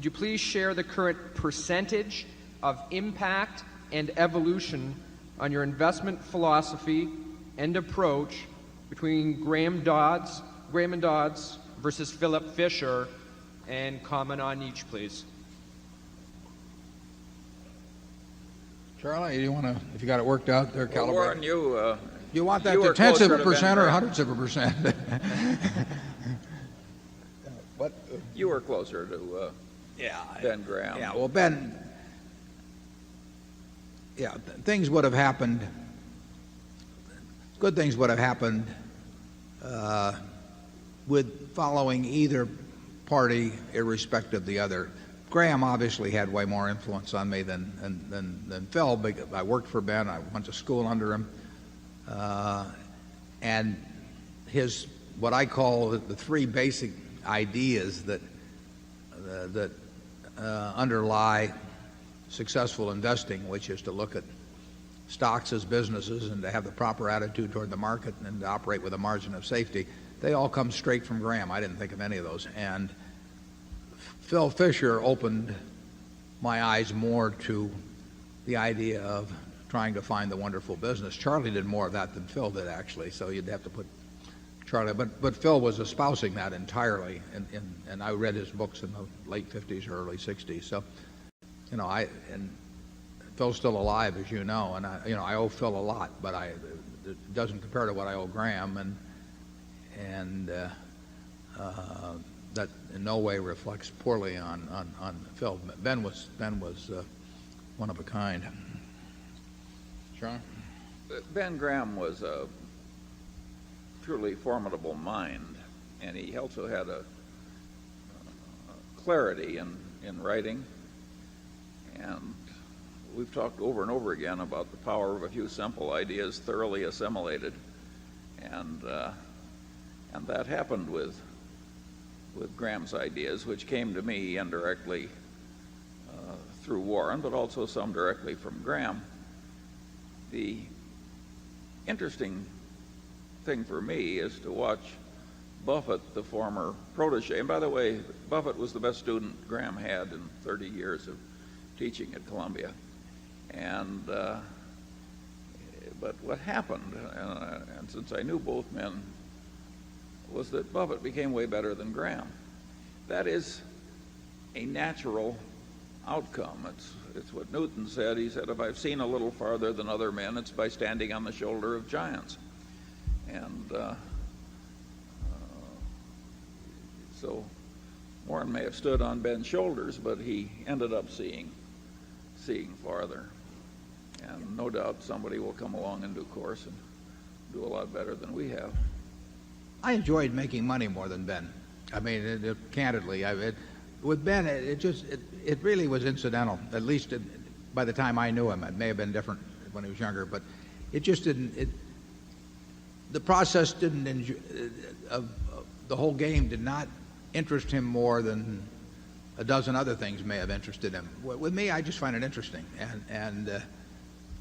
could you please share the current percentage of impact and evolution on your investment philosophy and approach between Graham-Dodd's versus Phillip Fisher, and comment on each, please? Charlie, you want to, if you got it worked out there, calibrate? Warren, you want that to tenths of a percent or hundredths of a percent? What? You were closer to Ben Graham. Yeah, well, Ben, things would have happened, good things would have happened with following either party irrespective of the other. Graham obviously had way more influence on me than Phil. Because I worked for Ben. I went to school under him. And his, what I call the three basic ideas that underlie successful investing, which is to look at stocks as businesses and to have the proper attitude toward the market and to operate with a margin of safety, they all come straight from Graham. I didn't think of any of those. And Phil Fisher opened my eyes more to the idea of trying to find the wonderful business. Charlie did more of that than Phil did, actually, so you'd have to put Charlie. But Phil was espousing that entirely, and I read his books in the late 50s or early 60s. So, you know, and Phil's still alive, as you know, and I owe Phil a lot, but it doesn't compare to what I owe Graham, and that in no way reflects poorly on Phil. Ben was one of a kind. Sean? Ben Graham was a truly formidable mind, and he also had a clarity in writing. And we've talked over and over again about the power of a few simple ideas thoroughly assimilated, and that happened with Graham's ideas, which came to me indirectly through Warren, but also some directly from Graham. The interesting thing for me is to watch Buffett, the former protege. And by the way, Buffett was the best student Graham had in 30 years of teaching at Columbia. And but what happened, and since I knew both men, was that Buffett became way better than Graham. That is a natural outcome. It's what Newton said. He said, if I've seen a little farther than other men, it's by standing on the shoulder of giants. And so Warren may have stood on Ben's shoulders, but he ended up seeing farther. And no doubt somebody will come along in due course and do a lot better than we have. I enjoyed making money more than Ben. I mean, candidly, with Ben, it really was incidental. At least by the time I knew him, it may have been different when he was younger, but it just didn't. The process didn't. The whole game did not interest him more than a dozen other things may have interested him. With me, I just find it interesting, and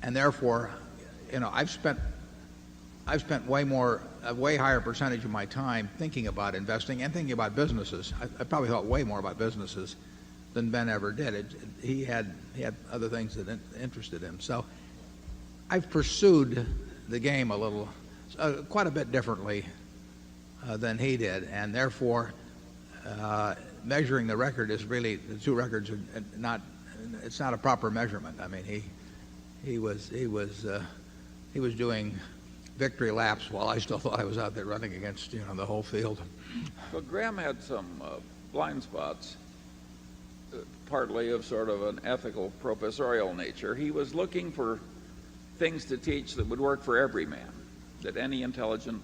therefore, you know, I've spent a way higher percentage of my time thinking about investing and thinking about businesses. I probably thought way more about businesses than Ben ever did. He had other things that interested him. So I've pursued the game quite a bit differently than he did, and therefore measuring the record is really, the two records are not. It's not a proper measurement. I mean, he was doing victory laps while I still thought I was out there running against the whole field. Well, Graham had some blind spots, partly of sort of an ethical professorial nature. He was looking for things to teach that would work for every man, that any intelligent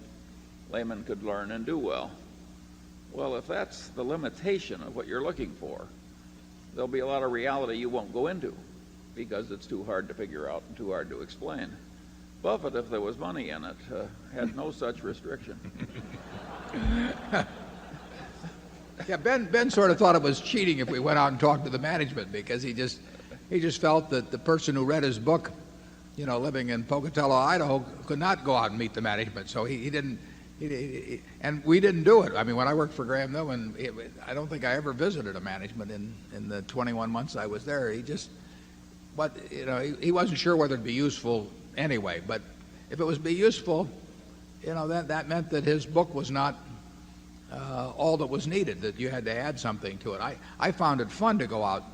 layman could learn and do well. Well, if that's the limitation of what you're looking for, there'll be a lot of reality you won't go into because it's too hard to figure out and too hard to explain. Buffett, if there was money in it, had no such restriction. Yeah, Ben sort of thought it was cheating if we went out and talked to the management, because he just felt that the person who read his book, living in Pocatello, Idaho, could not go out and meet the management. So he didn't And we didn't do it. I mean, when I worked for Graham-Dodd, I don't think I ever visited a management in the 21 months I was there. But he wasn't sure whether it'd be useful anyway. But if it was be useful, that meant that his book was not all that was needed, that you had to add something to it. I found it fun to go out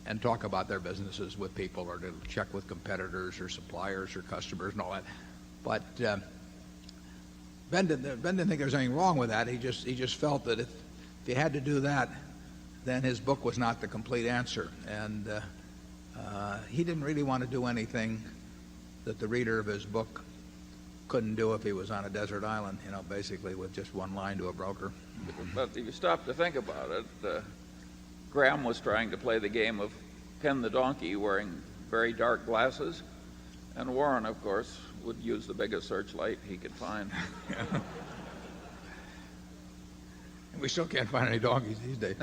and talk about their businesses with people, or to check with competitors or suppliers or customers and all that. But Ben didn't think there was anything wrong with that. He just felt that if he had to do that, then his book was not the complete answer. And he didn't really want to do anything that the reader of his book couldn't do if he was on a desert island, basically with just one line to a broker. But if you stop to think about it, Graham was trying to play the game of Ken the donkey wearing very dark glasses, and Warren, of course, would use the biggest searchlight he could find. We still can't find any donkeys these days.